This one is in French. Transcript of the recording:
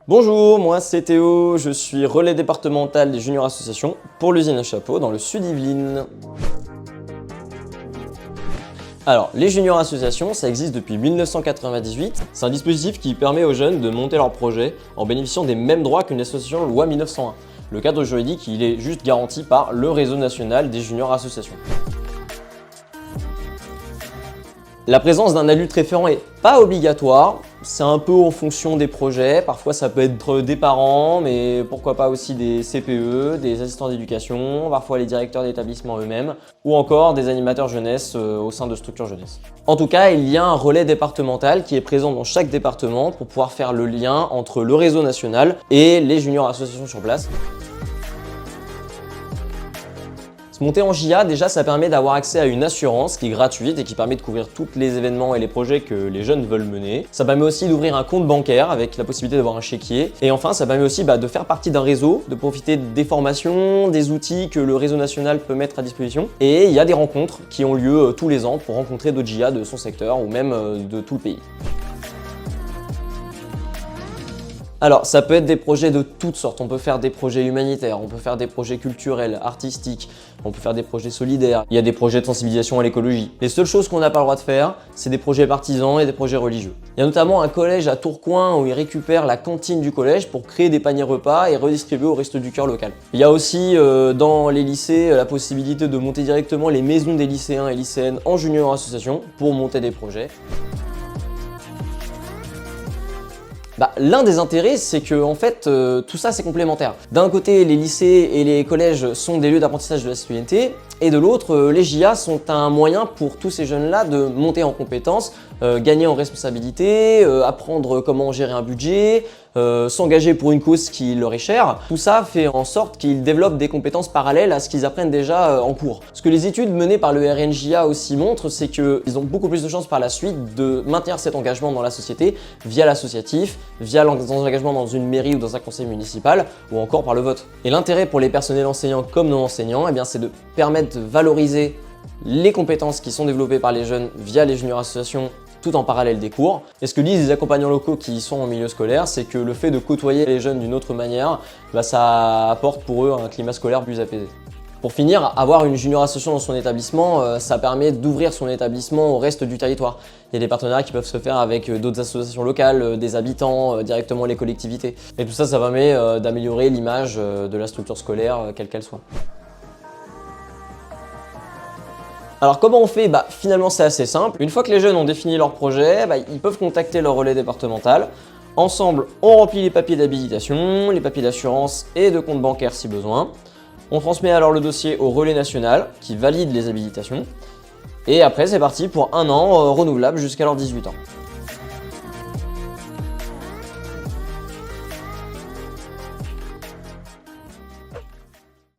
Bonjour, moi c'est Théo, je suis relais départemental des juniors associations pour l'usine à chapeau dans le sud Yvelines. Alors, les juniors associations, ça existe depuis 1998. C'est un dispositif qui permet aux jeunes de monter leur projet en bénéficiant des mêmes droits qu'une association loi 1901. Le cadre juridique, il est juste garanti par le réseau national des juniors associations. La présence d'un adulte référent n'est pas obligatoire, c'est un peu en fonction des projets, parfois ça peut être des parents, mais pourquoi pas aussi des CPE, des assistants d'éducation, parfois les directeurs d'établissement eux-mêmes, ou encore des animateurs jeunesse au sein de structures jeunesse. En tout cas, il y a un relais départemental qui est présent dans chaque département pour pouvoir faire le lien entre le réseau national et les juniors associations sur place. Se monter en JA, déjà, ça permet d'avoir accès à une assurance qui est gratuite et qui permet de couvrir tous les événements et les projets que les jeunes veulent mener. Ça permet aussi d'ouvrir un compte bancaire avec la possibilité d'avoir un chéquier. Et enfin, ça permet aussi de faire partie d'un réseau, de profiter des formations, des outils que le réseau national peut mettre à disposition. Et il y a des rencontres qui ont lieu tous les ans pour rencontrer d'autres JA de son secteur ou même de tout le pays. Alors, ça peut être des projets de toutes sortes. On peut faire des projets humanitaires, on peut faire des projets culturels, artistiques, on peut faire des projets solidaires. Il y a des projets de sensibilisation à l'écologie. Les seules choses qu'on n'a pas le droit de faire, c'est des projets partisans et des projets religieux. Il y a notamment un collège à Tourcoing où ils récupèrent la cantine du collège pour créer des paniers repas et redistribuer au Restos du Cœur local. Il y a aussi dans les lycées la possibilité de monter directement les maisons des lycéens et lycéennes en junior association pour monter des projets. L'un des intérêts, c'est que en fait, tout ça c'est complémentaire. D'un côté, les lycées et les collèges sont des lieux d'apprentissage de la citoyenneté, et de l'autre, les JA sont un moyen pour tous ces jeunes-là de monter en compétences, gagner en responsabilité, apprendre comment gérer un budget, s'engager pour une cause qui leur est chère. Tout ça fait en sorte qu'ils développent des compétences parallèles à ce qu'ils apprennent déjà en cours. Ce que les études menées par le RNJA aussi montrent, c'est qu'ils ont beaucoup plus de chances par la suite de maintenir cet engagement dans la société via l'associatif, via l'engagement dans une mairie ou dans un conseil municipal, ou encore par le vote. Et l'intérêt pour les personnels enseignants comme non enseignants, c'est de permettre de valoriser les compétences qui sont développées par les jeunes via les juniors associations tout en parallèle des cours. Et ce que disent les accompagnants locaux qui sont en milieu scolaire, c'est que le fait de côtoyer les jeunes d'une autre manière, ça apporte pour eux un climat scolaire plus apaisé. Pour finir, avoir une junior association dans son établissement, ça permet d'ouvrir son établissement au reste du territoire. Il y a des partenariats qui peuvent se faire avec d'autres associations locales, des habitants, directement les collectivités. Et tout ça, ça permet d'améliorer l'image de la structure scolaire, quelle qu'elle soit. Alors comment on fait? Finalement c'est assez simple. Une fois que les jeunes ont défini leur projet, ils peuvent contacter leur relais départemental. Ensemble, on remplit les papiers d'habilitation, les papiers d'assurance et de compte bancaire si besoin. On transmet alors le dossier au relais national qui valide les habilitations. Et après c'est parti pour un an renouvelable jusqu'à leurs 18 ans.